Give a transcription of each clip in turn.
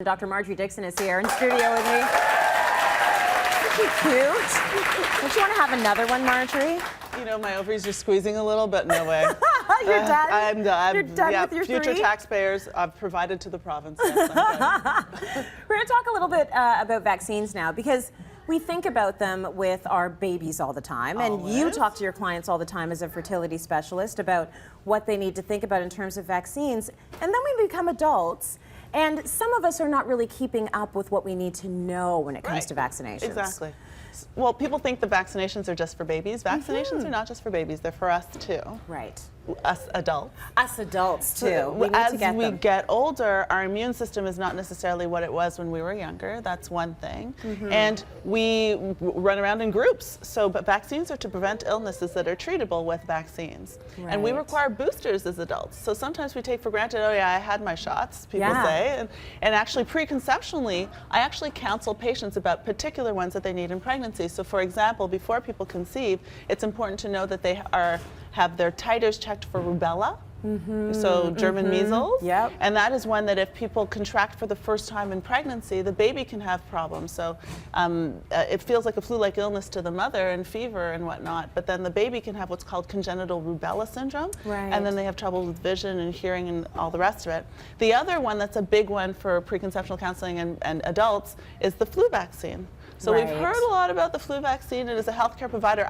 Dr. Marjorie Dixon is here in studio with me. Isn't she cute? Don't you want to have another one, Marjorie? You know, my ovaries are squeezing a little, but no way. You're done? I'm done. You're done with your future three? taxpayers, I've provided to the province. Yes, I'm done. We're going to talk a little bit about vaccines now, because we think about them with our babies all the time. And you Always. talk to your clients all the time as a fertility specialist about what they need to think about in terms of vaccines. And then we become adults. And some of us are not really keeping up with what we need to know when it comes to vaccinations. Exactly. Well, people think the vaccinations are just for babies. Vaccinations are not just for babies, they're for us too. Right. Us adults. Us adults too. We need As to get we them. get older, our immune system is not necessarily what it was when we were younger. That's one thing. And we run around in groups. So, but vaccines are to prevent illnesses that are treatable with vaccines. And we Right. require boosters as adults. So sometimes we take for granted, oh yeah, I had my shots, people say. And actually preconceptionally, I actually counsel patients about particular ones that they need in pregnancy. So for example, before people conceive, it's important to know that they have their titers checked for rubella. So German measles, and that is one that if people contract for the first time in pregnancy, the baby can have problems. So it feels like a flu-like illness to the mother and fever and whatnot, but then the baby can have what's called congenital rubella syndrome, and then they have trouble with vision and hearing and all the rest of it. The other one that's a big one for preconceptional counseling and adults is the flu vaccine. So we've heard a lot about the flu vaccine, and as a healthcare provider,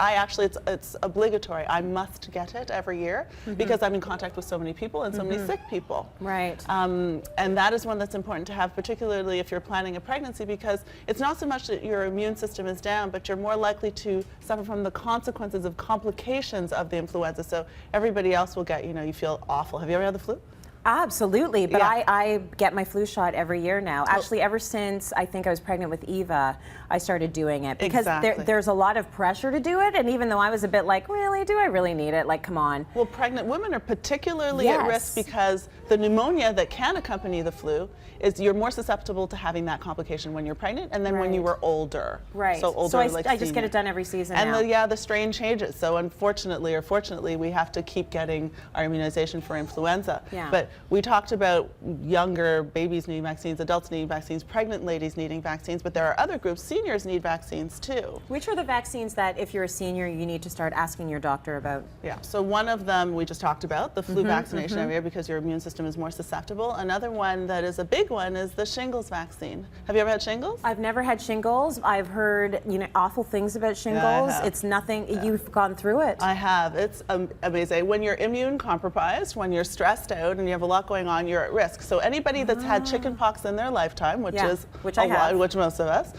it's obligatory. I must get it every year because I'm in contact with so many people and so many sick people. Right. And that is one that's important to have, particularly if you're planning a pregnancy, because it's not so much that your immune system is down, but you're more likely to suffer from the consequences of complications of the influenza. So everybody else will get, you feel awful. Have you ever had the flu? Absolutely, but I get my flu shot every year now. Actually, ever since I think I was pregnant with Eva, I started doing it because there's a lot of pressure to do it, and even though I was a bit like, really, do I really need it? Like, come on. Well, pregnant women are particularly at risk because the pneumonia that can accompany the flu is you're more susceptible to having that complication when you're pregnant and then when you were older. Right. So older, so I just get it done every season and now. the strain changes. So unfortunately or fortunately, we have to keep getting our immunization for influenza. But we talked about younger babies needing vaccines, adults needing vaccines, pregnant ladies needing vaccines, but there are other groups. Seniors need vaccines too. Which are the vaccines that if you're a senior, you need to start asking your doctor about? Yeah, so one of them we just talked about, the flu vaccination area, because your immune system is more susceptible. Another one that is a big one is the shingles vaccine. Have you ever had shingles? I've never had shingles. I've heard awful things about shingles. It's nothing, you've gone through it. I have. It's amazing. When you're immune compromised, when you're stressed out and you have a lot going on, you're at risk. So anybody that's had chickenpox in their lifetime, which is a lot, which most of us,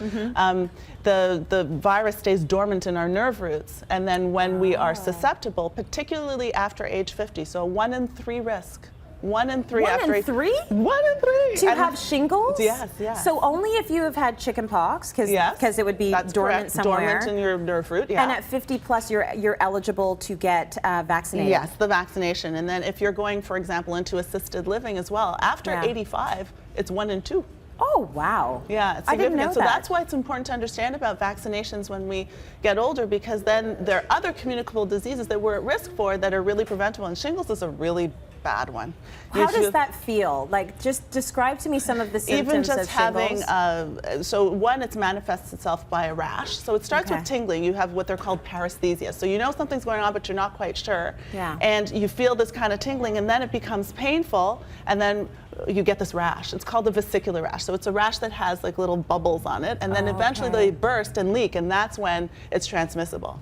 the virus stays dormant in our nerve roots, and then when we are susceptible, particularly after age 50, so 1 in 3 risk. 1 in 3 after 1 in 3? 1 in 3. To have shingles? Yes, yes. So only if you have had chickenpox, because it would be dormant somewhere. Dormant in your nerve root, And at 50 plus, you're eligible to get vaccinated. Yes, the vaccination. And then if you're going, for example, into assisted living as well, after 85, it's 1 in 2. Oh, wow. Yeah, it's significant. I didn't know so that. That's why it's important to understand about vaccinations when we get older, because then there are other communicable diseases that we're at risk for that are really preventable, and shingles is a really bad one. How does that feel? Like, just describe to me some of the symptoms Even just having, shingles. so one, it manifests itself by a rash. So it starts with tingling. You have what they're called paresthesia. So you know something's going on, but you're not quite sure. And you feel this kind of tingling, and then it becomes painful, and then you get this rash. It's called the vesicular rash. So it's a rash that has like little bubbles on it, and then eventually they burst and leak, and that's when it's transmissible.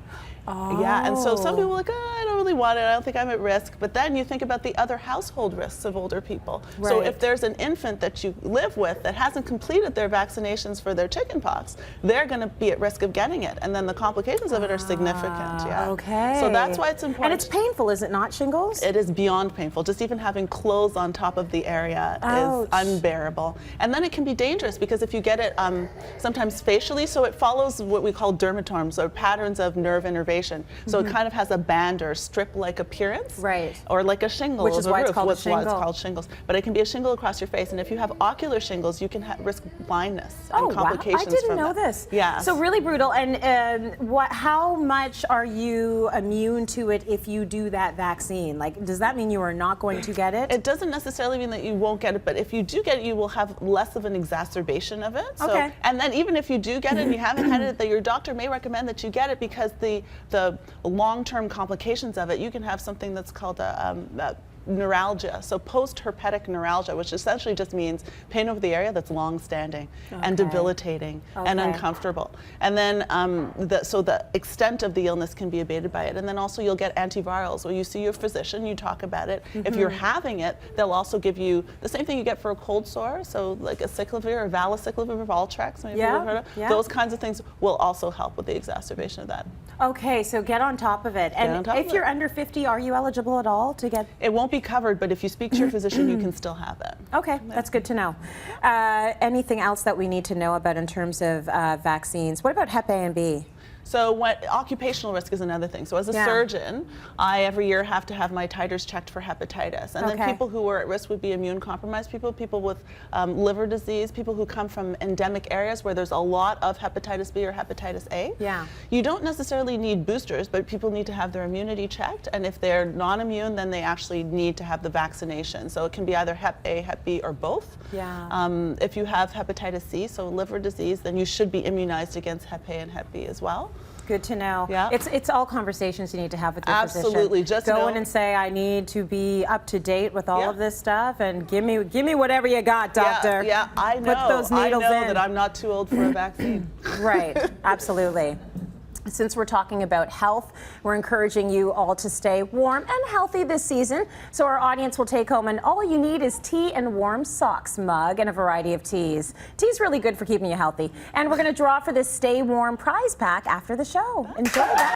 Yeah, and so some people are like, oh, I don't really want it, I don't think I'm at risk. But then you think about the other household risks of older people. So if there's an infant that you live with that hasn't completed their vaccinations for their chickenpox, they're going to be at risk of getting it. And then the complications of it are significant. So that's why it's important. And it's painful, is it not, shingles? It is beyond painful. Just even having clothes on top of the area is unbearable. And then it can be dangerous because if you get it sometimes facially, so it follows what we call dermatomes, or patterns of nerve innervation irritation. So it kind of has a band or strip-like appearance. Right. Or like a shingle Which of is the why it's roof, called a which is why it's shingle. called shingles. But it can be a shingle across your face, and if you have ocular shingles, you can risk blindness and complications I didn't from know that. this. Yeah. So really brutal. And how much are you immune to it if you do that vaccine? Like, does that mean you are not going to get it? It doesn't necessarily mean that you won't get it, but if you do get it, you will have less of an exacerbation of it. So, okay. And then even if you do get it and you haven't had it, that your doctor may recommend that you get it because the long-term complications of it, you can have something that's called a neuralgia, so post-herpetic neuralgia, which essentially just means pain over the area that's long-standing and debilitating and uncomfortable. And then, so the extent of the illness can be abated by it. And then also you'll get antivirals. When you see your physician, you talk about it. If you're having it, they'll also give you the same thing you get for a cold sore, so like acyclovir or valacyclovir, Valtrex, maybe you've heard of. Those kinds of things will also help with the exacerbation of that. Okay, so get on top of it. And if you're under 50, are you eligible at all to get? It won't be covered, but if you speak to your physician, you can still have it. Okay, that's good to know. Anything else that we need to know about in terms of vaccines? What about Hep A and B? So occupational risk is another thing. So as a surgeon, I every year have to have my titers checked for hepatitis. And then people who are at risk would be immune compromised people, people with liver disease, people who come from endemic areas where there's a lot of hepatitis B or hepatitis A. Yeah. You don't necessarily need boosters, but people need to have their immunity checked. And if they're non-immune, then they actually need to have the vaccination. So it can be either Hep A, Hep B, or both. Yeah. If you have hepatitis C, so liver disease, then you should be immunized against Hep A and Hep B as well. Good to know. Yeah. It's all conversations you need to have with your physician. Absolutely. Just go in and say, I need to be up to date with all of this stuff, and give me whatever you got, doctor. Yeah, I know. Put those needles I know in. that I'm not too old for a vaccine. Right. Absolutely. Since we're talking about health, we're encouraging you all to stay warm and healthy this season. So our audience will take home an all you need is tea and warm socks mug and a variety of teas. Tea's really good for keeping you healthy. And we're going to draw for this Stay Warm prize pack after the show. Enjoy that.